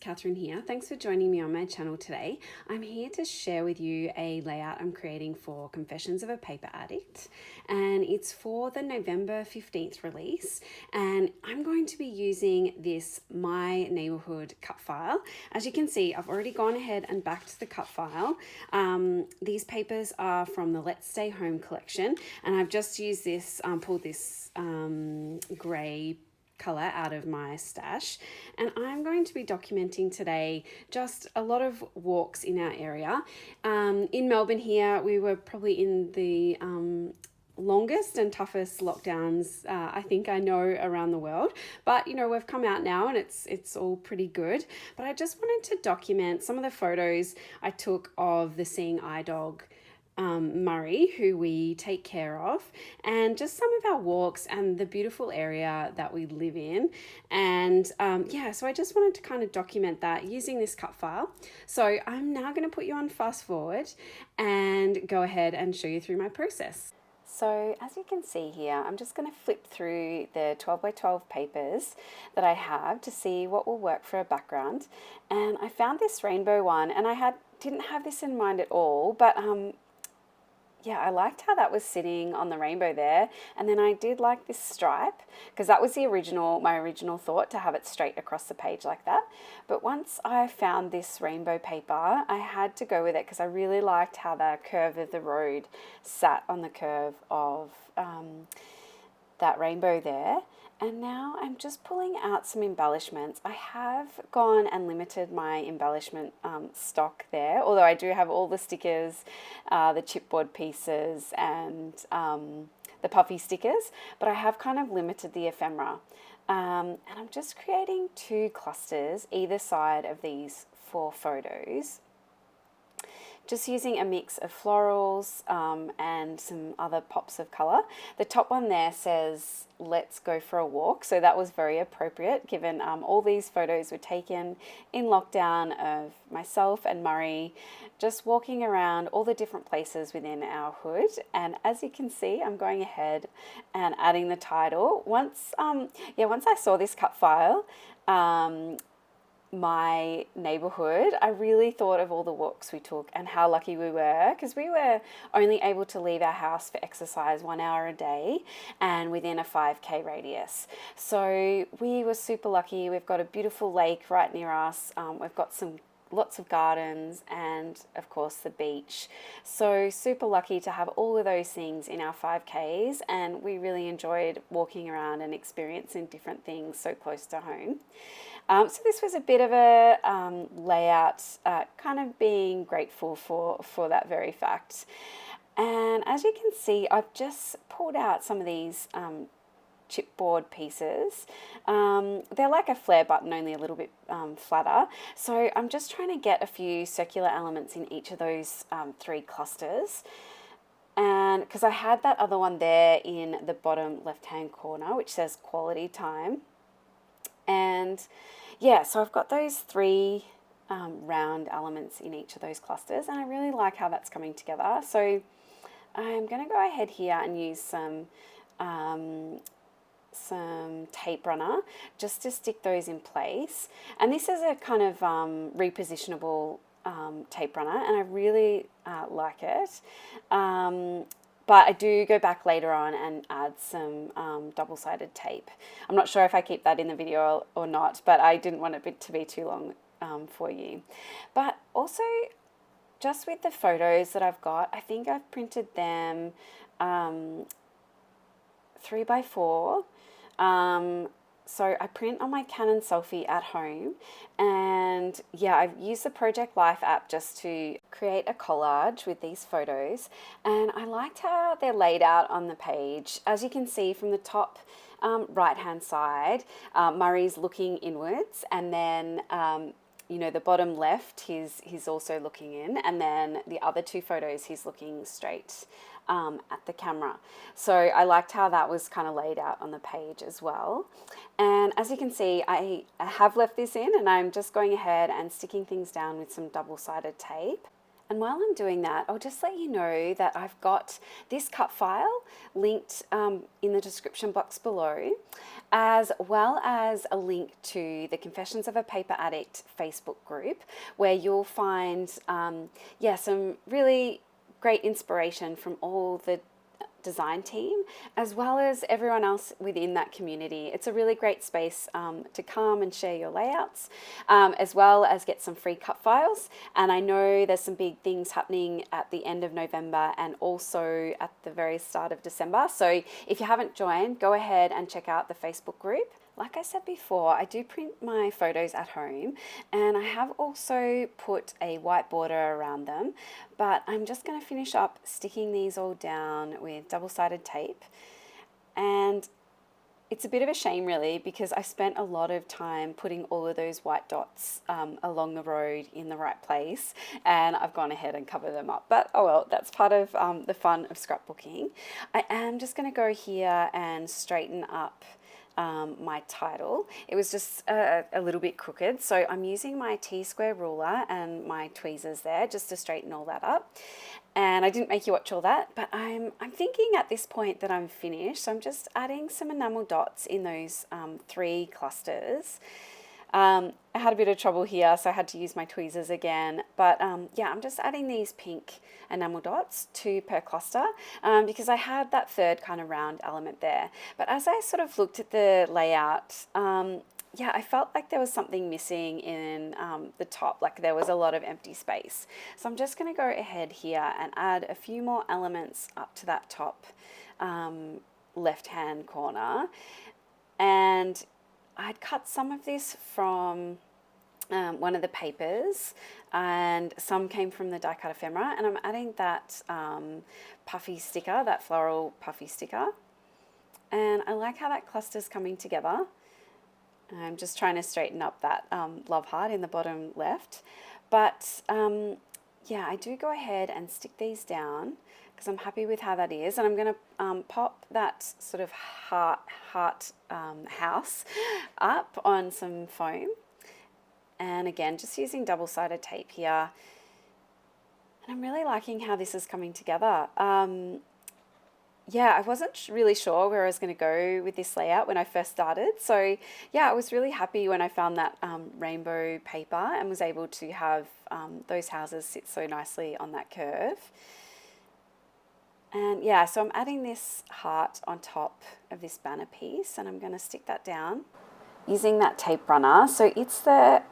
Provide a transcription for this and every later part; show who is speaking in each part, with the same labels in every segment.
Speaker 1: Catherine here. Thanks for joining me on my channel today. I'm here to share with you a layout I'm creating for Confessions of a Paper Addict, and it's for the November 15th release, and I'm going to be using this My Neighbourhood cut file. As you can see, I've already gone ahead and backed the cut file. These papers are from the Let's Stay Home collection, and I've just used this, pulled this grey colour out of my stash, and I'm going to be documenting today just a lot of walks in our area. In Melbourne here, we were probably in the longest and toughest lockdowns I think I know around the world, but you know, we've come out now and it's all pretty good. But I just wanted to document some of the photos I took of the seeing eye dog Murray, who we take care of, and just some of our walks and the beautiful area that we live in. And so I just wanted to kind of document that using this cut file. So I'm now going to put you on fast forward and go ahead and show you through my process. So as you can see here, I'm just going to flip through the 12 by 12 papers that I have to see what will work for a background. And I found this rainbow one, and I didn't have this in mind at all, but yeah, I liked how that was sitting on the rainbow there. And then I did like this stripe, because that was my original thought, to have it straight across the page like that. But once I found this rainbow paper, I had to go with it because I really liked how the curve of the road sat on the curve of that rainbow there. And now I'm just pulling out some embellishments. I have gone and limited my embellishment stock there, although I do have all the stickers, the chipboard pieces, and the puffy stickers, but I have kind of limited the ephemera. And I'm just creating 2 clusters either side of these 4 photos, just using a mix of florals and some other pops of colour. The top one there says, "Let's go for a walk," so that was very appropriate given all these photos were taken in lockdown of myself and Murray just walking around all the different places within our hood. And as you can see, I'm going ahead and adding the title. Once I saw this cut file, My Neighbourhood, I really thought of all the walks we took and how lucky we were, because we were only able to leave our house for exercise 1 hour a day and within a 5K radius. So we were super lucky. We've got a beautiful lake right near us. We've got lots of gardens and of course the beach. So super lucky to have all of those things in our 5Ks, and we really enjoyed walking around and experiencing different things so close to home. So this was a bit of a layout, kind of being grateful for that very fact. And as you can see, I've just pulled out some of these chipboard pieces. They're like a flare button, only a little bit flatter. So I'm just trying to get a few circular elements in each of those 3 clusters. And because I had that other one there in the bottom left-hand corner, which says quality time. And yeah, so I've got those 3 round elements in each of those clusters, and I really like how that's coming together. So I'm going to go ahead here and use some tape runner just to stick those in place. And this is a kind of repositionable tape runner, and I really like it. But I do go back later on and add some double-sided tape. I'm not sure if I keep that in the video or not, but I didn't want it to be too long for you. But also, just with the photos that I've got, I think I've printed them 3 by 4. So I print on my Canon Selfie at home, and yeah, I've used the Project Life app just to create a collage with these photos, and I liked how they're laid out on the page. As you can see from the top right hand side, Murray's looking inwards, and then you know, the bottom left, he's also looking in, and then the other 2 photos he's looking straight at the camera. So I liked how that was kind of laid out on the page as well. And as you can see, I have left this in, and I'm just going ahead and sticking things down with some double-sided tape. And while I'm doing that, I'll just let you know that I've got this cut file linked in the description box below, as well as a link to the Confessions of a Paper Addict Facebook group, where you'll find some really great inspiration from all the design team, as well as everyone else within that community. It's a really great space to come and share your layouts, as well as get some free cut files. And I know there's some big things happening at the end of November and also at the very start of December. So if you haven't joined, go ahead and check out the Facebook group. Like I said before, I do print my photos at home, and I have also put a white border around them, but I'm just going to finish up sticking these all down with double-sided tape. And it's a bit of a shame really, because I spent a lot of time putting all of those white dots along the road in the right place, and I've gone ahead and covered them up. But oh well, that's part of the fun of scrapbooking. I am just going to go here and straighten up my title. It was just a little bit crooked, so I'm using my T-square ruler and my tweezers there just to straighten all that up. And I didn't make you watch all that, but I'm thinking at this point that I'm finished, so I'm just adding some enamel dots in those 3 clusters. I had a bit of trouble here, so I had to use my tweezers again. But yeah, I'm just adding these pink enamel dots, 2 per cluster, because I had that third kind of round element there. But as I sort of looked at the layout, yeah, I felt like there was something missing in the top, like there was a lot of empty space. So I'm just going to go ahead here and add a few more elements up to that top left-hand corner. And I'd cut some of this from one of the papers, and some came from the die cut ephemera, and I'm adding that puffy sticker, that floral puffy sticker. And I like how that cluster's coming together. I'm just trying to straighten up that love heart in the bottom left. But yeah, I do go ahead and stick these down because I'm happy with how that is. And I'm going to pop that sort of heart house up on some foam. And again, just using double-sided tape here. And I'm really liking how this is coming together. Yeah, I wasn't really sure where I was going to go with this layout when I first started. So yeah, I was really happy when I found that rainbow paper and was able to have those houses sit so nicely on that curve. And yeah, so I'm adding this heart on top of this banner piece, and I'm going to stick that down using that tape runner. So it's the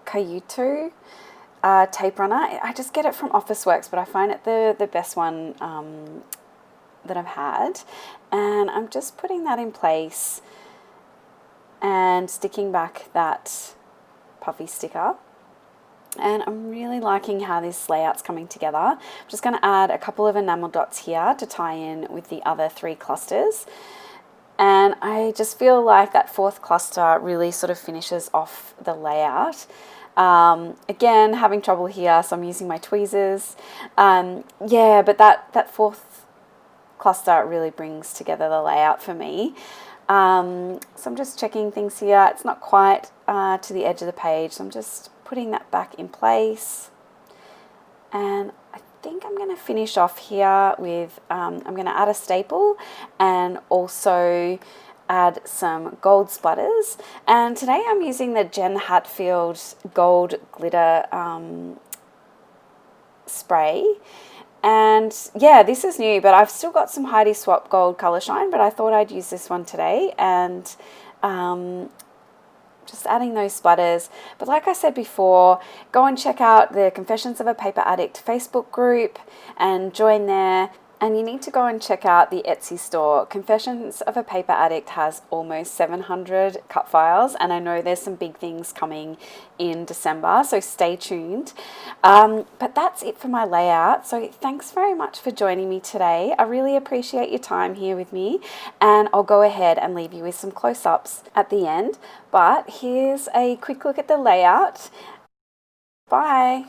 Speaker 1: COAPA tape runner. I just get it from Officeworks, but I find it the best one that I've had. And I'm just putting that in place and sticking back that puffy sticker. And I'm really liking how this layout's coming together. I'm just going to add a couple of enamel dots here to tie in with the other 3 clusters. And I just feel like that 4th cluster really sort of finishes off the layout. Again, having trouble here, so I'm using my tweezers. Yeah, but that 4th cluster really brings together the layout for me. So I'm just checking things here. It's not quite to the edge of the page, so I'm just putting that back in place. And I think I'm going to finish off here with, I'm going to add a staple and also add some gold splatters. And today I'm using the Hadfield gold glitter spray. And yeah, this is new, but I've still got some Heidi Swap Gold Colour Shine, but I thought I'd use this one today. And just adding those splatters. But like I said before, go and check out the Confessions of a Paper Addict Facebook group and join there. And you need to go and check out the Etsy store. Confessions of a Paper Addict has almost 700 cut files, and I know there's some big things coming in December, so stay tuned. But that's it for my layout. So thanks very much for joining me today. I really appreciate your time here with me, and I'll go ahead and leave you with some close-ups at the end. But here's a quick look at the layout. Bye.